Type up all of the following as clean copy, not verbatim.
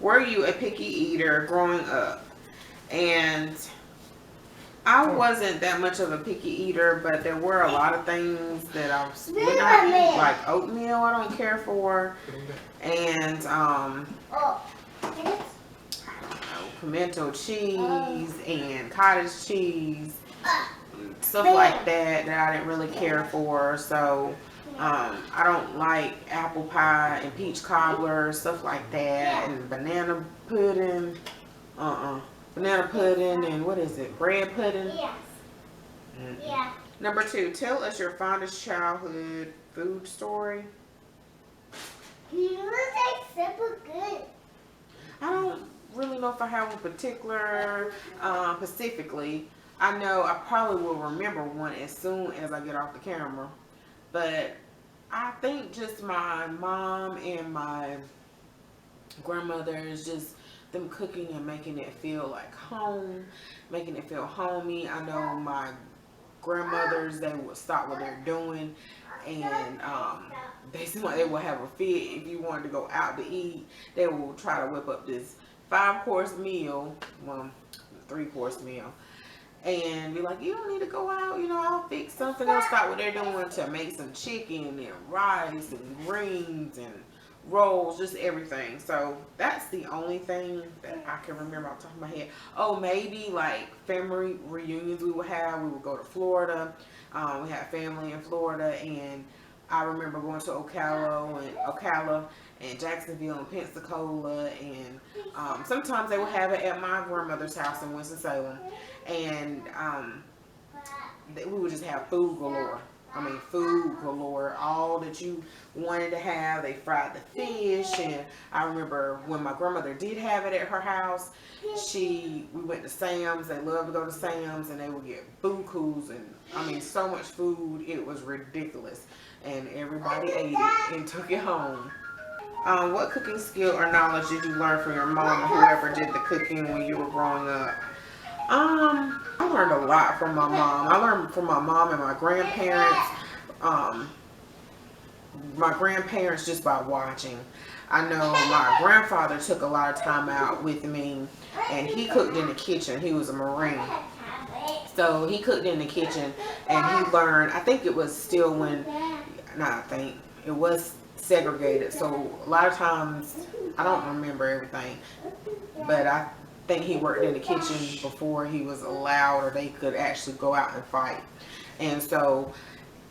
were you a picky eater growing up? And I wasn't that much of a picky eater, but there were a lot of things that I would not eat, like oatmeal I don't care for, and I don't know, pimento cheese and cottage cheese, stuff like that I didn't really care for. So I don't like apple pie and peach cobbler, stuff like that, and banana pudding. Banana pudding and what is it? Bread pudding? Yes. Yeah. Number 2, tell us your fondest childhood food story. You look super good. I don't really know if I have a particular specifically. I know I probably will remember one as soon as I get off the camera. But I think just my mom and my grandmother is just them cooking and making it feel like home, making it feel homey. I know my grandmothers, they would stop what they're doing, and they seem like they would have a fit if you wanted to go out to eat. They will try to whip up this 5-course meal, well, 3-course meal, and be like, you don't need to go out, you know, I'll fix something else. Stop what they're doing to make some chicken and rice and greens and rolls, just everything. So that's the only thing that I can remember off the top of my head. Oh, maybe like family reunions we would have. We would go to Florida. We had family in Florida, and I remember going to Ocala and Jacksonville and Pensacola, and sometimes they would have it at my grandmother's house in Winston-Salem, and we would just have food galore. I mean, food galore, all that you wanted to have. They fried the fish, and I remember when my grandmother did have it at her house, we went to Sam's. They loved to go to Sam's, and they would get bukus, and I mean, so much food, it was ridiculous, and everybody ate it and took it home. What cooking skill or knowledge did you learn from your mom or whoever did the cooking when you were growing up? I learned a lot from my mom. I learned from my mom and my grandparents. My grandparents just by watching. I know my grandfather took a lot of time out with me, and he cooked in the kitchen. He was a Marine. So he cooked in the kitchen, and he learned, I think it was still when, it was segregated. So a lot of times, I don't remember everything, but I think he worked in the kitchen before he was allowed, or they could actually go out and fight. And so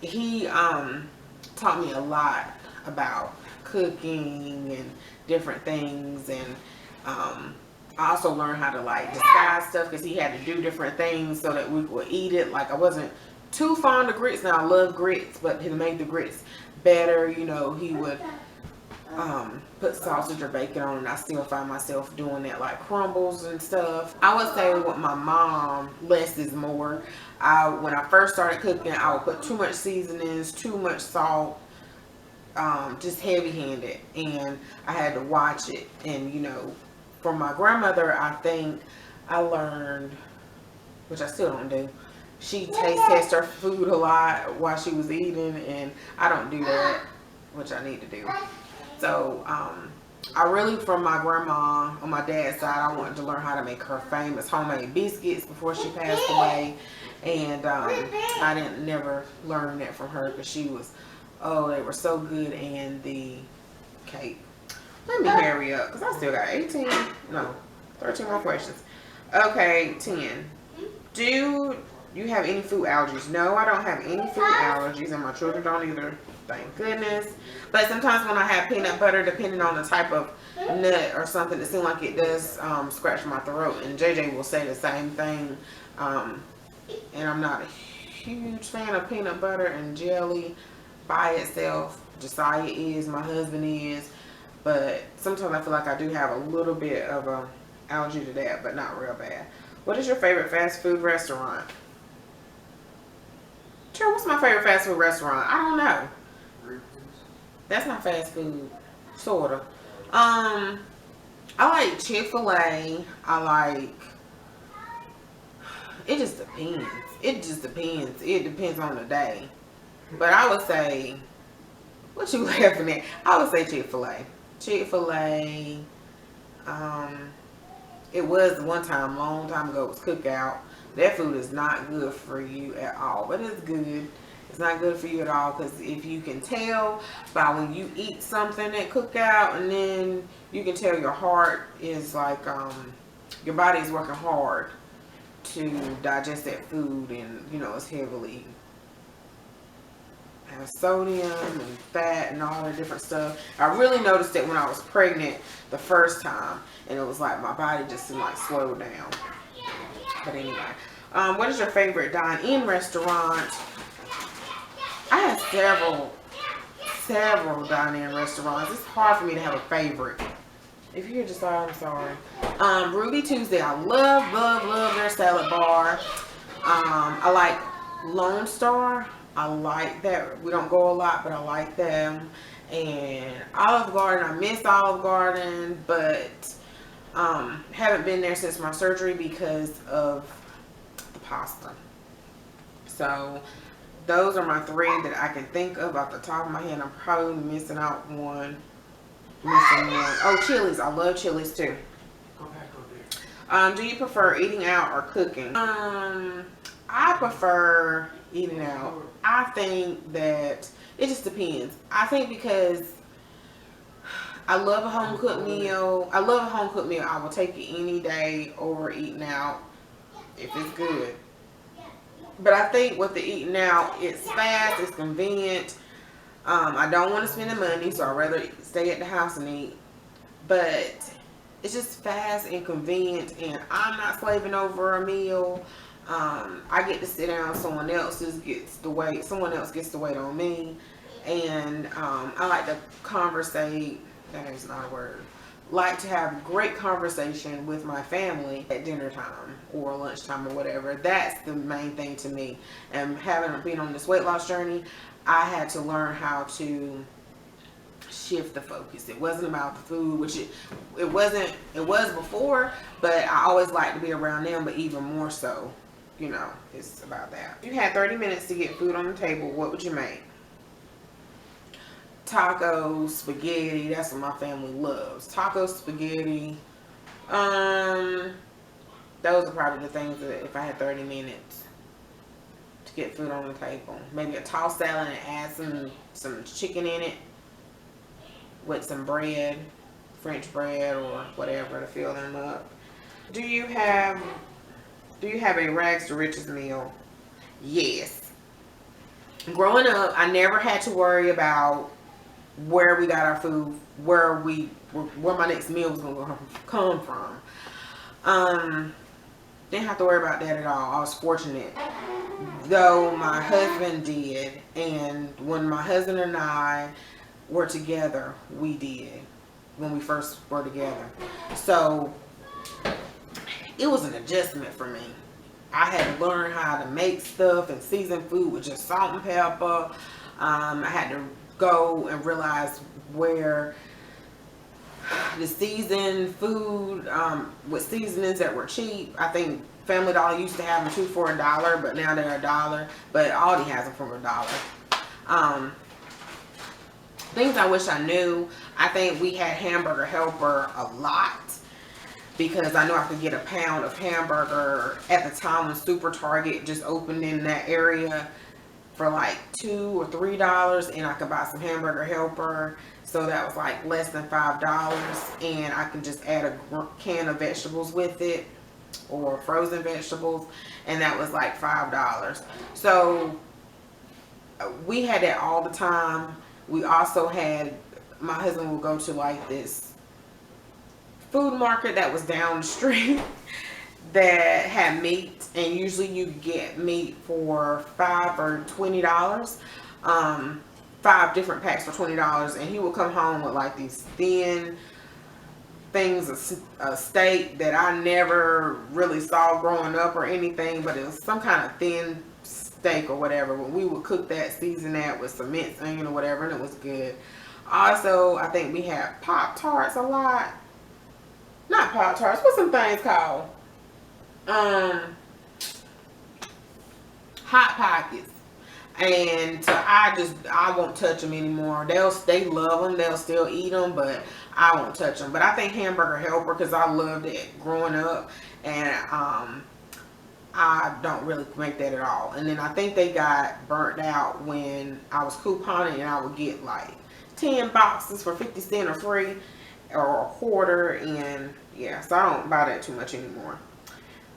he taught me a lot about cooking and different things, and I also learned how to like disguise stuff, because he had to do different things so that we would eat it. Like, I wasn't too fond of grits. Now I love grits, but to make the grits better, you know, he would put sausage or bacon on, and I still find myself doing that, like crumbles and stuff. I would say with my mom, less is more. When I first started cooking, I would put too much seasonings, too much salt, just heavy-handed, and I had to watch it. And you know, from my grandmother, I think I learned, which I still don't do, she taste tested her food a lot while she was eating, and I don't do that, which I need to do. So I really, from my grandma on my dad's side, I wanted to learn how to make her famous homemade biscuits before she passed away, and I didn't never learn that from her, because she was, oh, they were so good. And the cake. Let me hurry up, because I still got 13 more questions. Okay, 10. Do you have any food allergies? No, I don't have any food allergies, and my children don't either, thank goodness. But sometimes when I have peanut butter, depending on the type of nut or something, it seems like it does scratch my throat, and JJ will say the same thing. And I'm not a huge fan of peanut butter and jelly by itself. Josiah is, my husband is, but sometimes I feel like I do have a little bit of a allergy to that, but not real bad. What is your favorite fast food restaurant? Sure, what's my favorite fast food restaurant? I don't know. That's not fast food, sorta. I like Chick-fil-A. It just depends. It just depends. It depends on the day. But I would say, what you laughing at? I would say Chick-fil-A. Chick-fil-A. It was one time, a long time ago, it was cookout. That food is not good for you at all, but it's good. It's not good for you at all because if you can tell by when you eat something at cookout, and then you can tell your heart is like, your body is working hard to digest that food, and you know it's heavily has sodium and fat and all that different stuff. I really noticed it when I was pregnant the first time, and it was like my body just seemed like slowed down. But anyway, what is your favorite dine-in restaurant? I have several dine-in restaurants. It's hard for me to have a favorite. If you hear just I'm sorry. Ruby Tuesday, I love their salad bar. I like Lone Star. I like that. We don't go a lot, but I like them. And Olive Garden, I miss Olive Garden, but haven't been there since my surgery because of the pasta. So those are my three that I can think of off the top of my head. I'm probably missing out one. Oh, Chili's. I love Chili's too. Go back over there. Do you prefer eating out or cooking? I prefer eating out. I think that it just depends. I think because I love a home cooked meal. I love a home cooked meal. I will take it any day over eating out if it's good. But I think with the eating out, it's fast, it's convenient. I don't want to spend the money, so I'd rather stay at the house and eat. But it's just fast and convenient, and I'm not slaving over a meal. I get to sit down, someone else gets the weight on me, and I like to conversate. That is not a word. Like to have great conversation with my family at dinner time or lunchtime or whatever. That's the main thing to me. And having been on this weight loss journey, I had to learn how to shift the focus. It wasn't about the food, which it was before, but I always like to be around them, but even more so, you know, it's about that. If you had 30 minutes to get food on the table, what would you make? Tacos, spaghetti, that's what my family loves. Tacos, spaghetti. Those are probably the things that if I had 30 minutes to get food on the table. Maybe a tossed salad and add some chicken in it with some bread, French bread or whatever to fill them up. Do you have a rags to riches meal? Yes. Growing up, I never had to worry about where we got our food, where my next meal was gonna come from. Didn't have to worry about that at all. I was fortunate, though my husband did, and when my husband and I were together, we did when we first were together. So it was an adjustment for me. I had to learn how to make stuff and season food with just salt and pepper. I had to go and realize where the seasoned food with seasonings that were cheap. I think Family Dollar used to have them 2 for $1, but now they're $1. But Aldi has them for $1. Things I wish I knew. I think we had Hamburger Helper a lot because I knew I could get a pound of hamburger at the time when Super Target just opened in that area for like $2 or $3, and I could buy some Hamburger Helper. So that was like less than $5, and I can just add a can of vegetables with it or frozen vegetables, and that was like $5. So we had that all the time. We also had, my husband would go to like this food market that was down the street that had meat, and usually you get meat for $5 or $20. 5 different packs for $20, and he would come home with like these thin things of steak that I never really saw growing up or anything, but it was some kind of thin steak or whatever. When we would cook that, season that with some minced onion or whatever, and it was good. Also, I think we had Pop-Tarts a lot. Not Pop-Tarts, what's some things called? Hot Pockets. And so I won't touch them anymore. They love them. They'll still eat them, but I won't touch them. But I think Hamburger Helper, because I loved it growing up, and I don't really make that at all. And then I think they got burnt out when I was couponing, and I would get like 10 boxes for 50 cents or free or a quarter. And yeah, so I don't buy that too much anymore.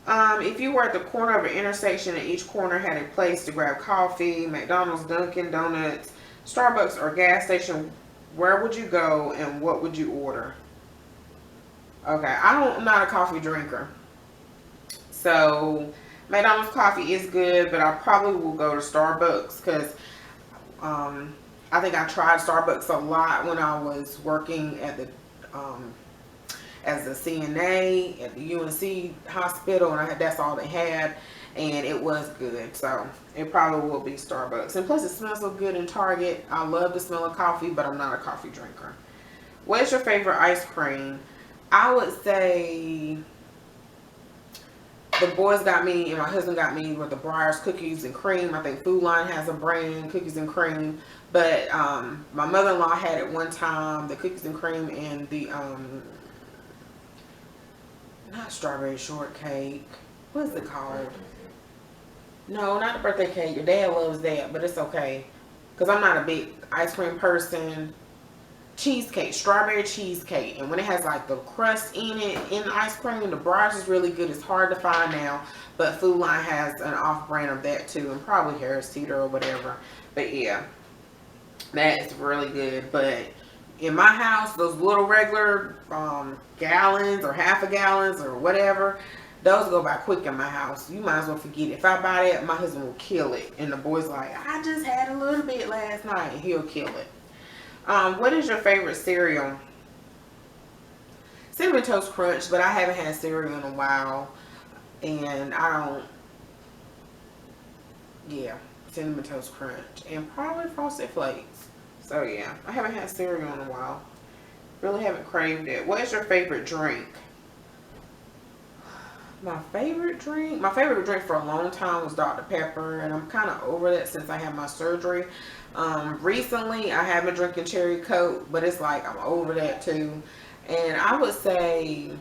If you were at the corner of an intersection and each corner had a place to grab coffee, McDonald's, Dunkin Donuts, Starbucks, or gas station, where would you go and what would you order? Okay, I'm not a coffee drinker. So McDonald's coffee is good, but I probably will go to Starbucks because I think I tried Starbucks a lot when I was working at the as a CNA at the UNC hospital, and that's all they had, and it was good. So it probably will be Starbucks. And plus it smells so good in Target. I love the smell of coffee, but I'm not a coffee drinker. What is your favorite ice cream? I would say the boys got me and my husband got me with the Breyers cookies and cream. I think Food Line has a brand, cookies and cream. But my mother-in-law had it one time, the cookies and cream and the not strawberry shortcake. What is it called? No, not the birthday cake. Your dad loves that, but it's okay. Because I'm not a big ice cream person. Cheesecake, strawberry cheesecake. And when it has like the crust in it, in the ice cream, the Breyers is really good. It's hard to find now. But Food Line has an off-brand of that too. And probably Harris Teeter or whatever. But yeah, that is really good. But in my house, those little regular gallons or half a gallons or whatever, those go by quick in my house. You might as well forget it. If I buy that, my husband will kill it. And the boy's like, I just had a little bit last night. And he'll kill it. What is your favorite cereal? Cinnamon Toast Crunch, but I haven't had cereal in a while. And I don't, yeah, Cinnamon Toast Crunch. And probably Frosted Flakes. So yeah, I haven't had cereal in a while. Really haven't craved it. What is your favorite drink? My favorite drink for a long time was Dr. Pepper, and I'm kind of over that since I had my surgery. Recently I have been drinking cherry Coke, but it's like I'm over that too. And I would say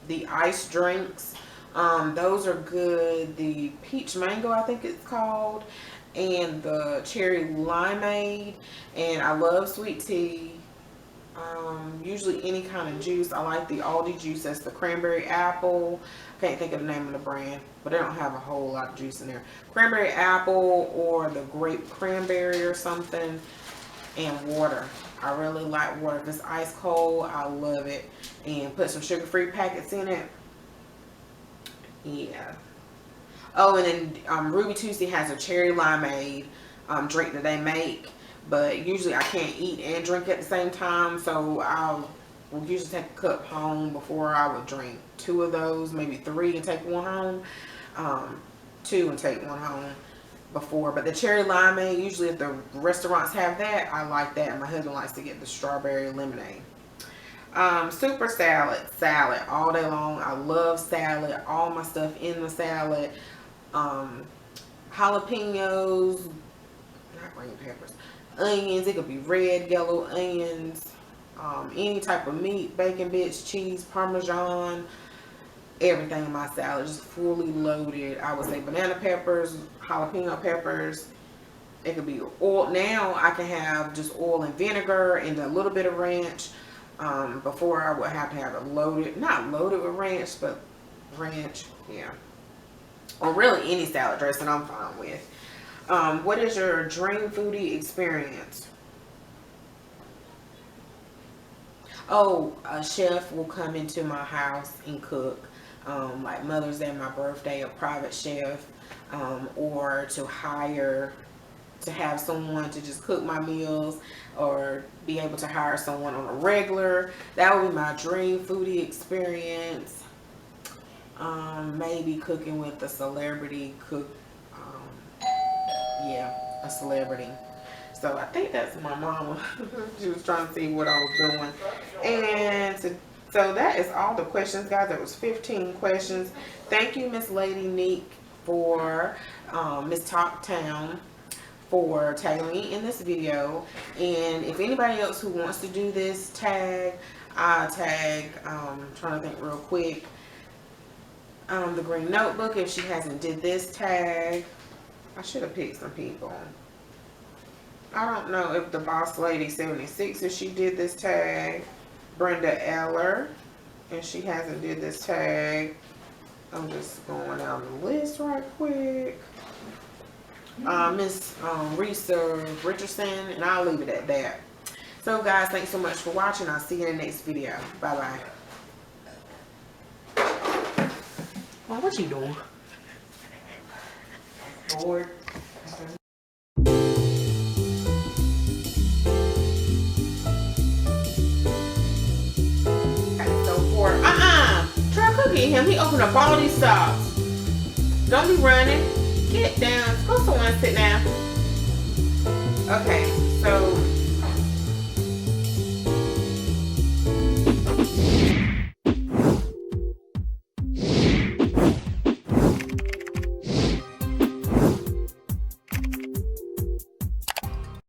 the ice drinks, those are good. The peach mango, I think it's called, and the cherry limeade. And I love sweet tea. Usually any kind of juice. I like the Aldi juice. That's the cranberry apple. Can't think of the name of the brand, but they don't have a whole lot of juice in there. Cranberry apple or the grape cranberry or something, and water. I really like water. If it's ice cold, I love it. And put some sugar-free packets in it. Yeah. Oh, and then Ruby Tuesday has a cherry limeade drink that they make. But usually I can't eat and drink at the same time, so I'll usually take a cup home before I would drink 2 of those, maybe 3 and take 1 home. 2 and take 1 home before. But the cherry limeade, usually if the restaurants have that, I like that. And my husband likes to get the strawberry lemonade. Super salad all day long. I love salad. All my stuff in the salad. Jalapenos, not green peppers. Onions, it could be red, yellow onions, any type of meat, bacon bits, cheese, parmesan, everything in my salad, just fully loaded. I would say banana peppers, jalapeno peppers. It could be oil. Now I can have just oil and vinegar and a little bit of ranch. Before I would have to have it loaded, not loaded with ranch, but ranch, yeah. Or really any salad dressing I'm fine with. What is your dream foodie experience? Oh, a chef will come into my house and cook. Like Mother's Day, my birthday, a private chef. Or to have someone to just cook my meals, or be able to hire someone on a regular. That would be my dream foodie experience. Maybe cooking with a celebrity cook. Yeah, a celebrity. So I think that's my mama. She was trying to see what I was doing. And so that is all the questions, guys. There was 15 questions. Thank you, Miss Lady Neek, for Miss Top Town, for tagging me in this video. And if anybody else who wants to do this tag, I'll tag, trying to think real quick, the green notebook if she hasn't did this tag. I should have picked some people. I don't know if the boss lady 76, if she did this tag. Brenda Eller, if she hasn't did this tag. I'm just going down the list right quick. Miss Risa Richardson, and I'll leave it at that. So guys, thanks so much for watching. I'll see you in the next video. Bye bye. Well, what you doing? Bored. Try cooking him. He opened up all these socks. Don't be running. Get down. Go somewhere and sit down. Okay, so